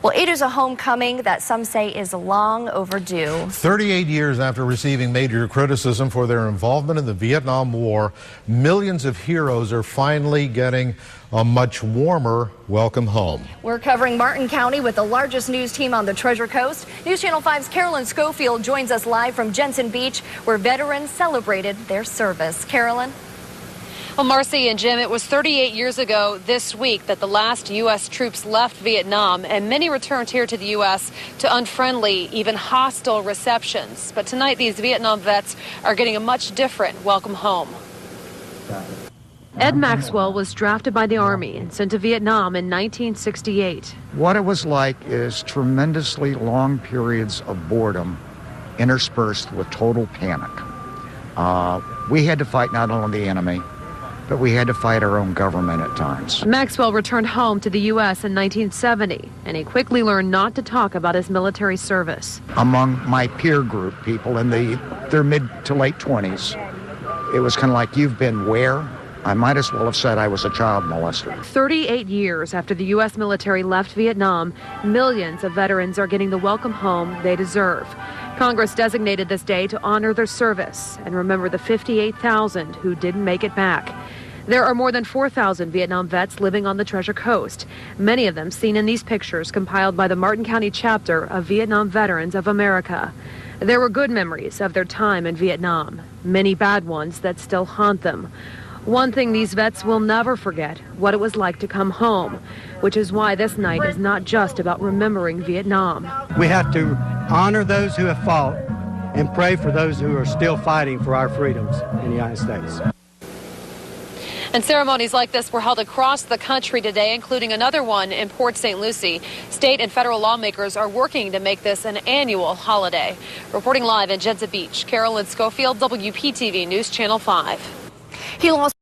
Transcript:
Well, it is a homecoming that some say is long overdue. 38 years after receiving major criticism for their involvement in the Vietnam War, millions of heroes are finally getting a much warmer welcome home. We're covering Martin County with the largest news team on the Treasure Coast. News Channel 5's Carolyn Schofield joins us live from Jensen Beach, where veterans celebrated their service. Carolyn? Well, Marcy and Jim, it was 38 years ago this week that the last U.S. troops left Vietnam, and many returned here to the U.S. to unfriendly, even hostile receptions. But tonight, these Vietnam vets are getting a much different welcome home. Ed Maxwell was drafted by the Army and sent to Vietnam in 1968. What it was like is tremendously long periods of boredom interspersed with total panic. We had to fight not only the enemy, but we had to fight our own government at times. Maxwell returned home to the U.S. in 1970, and he quickly learned not to talk about his military service. Among my peer group, people in their mid to late 20s, it was kind of like, you've been where? I might as well have said I was a child molester. 38 years after the U.S. military left Vietnam, millions of veterans are getting the welcome home they deserve. Congress designated this day to honor their service and remember the 58,000 who didn't make it back. There are more than 4,000 Vietnam vets living on the Treasure Coast, many of them seen in these pictures compiled by the Martin County chapter of Vietnam Veterans of America. There were good memories of their time in Vietnam, many bad ones that still haunt them. One thing these vets will never forget, what it was like to come home, which is why this night is not just about remembering Vietnam. We have to honor those who have fought and pray for those who are still fighting for our freedoms in the United States. And ceremonies like this were held across the country today, including another one in Port St. Lucie. State and federal lawmakers are working to make this an annual holiday. Reporting live in Jensen Beach, Carolyn Schofield, WPTV News Channel 5. He lost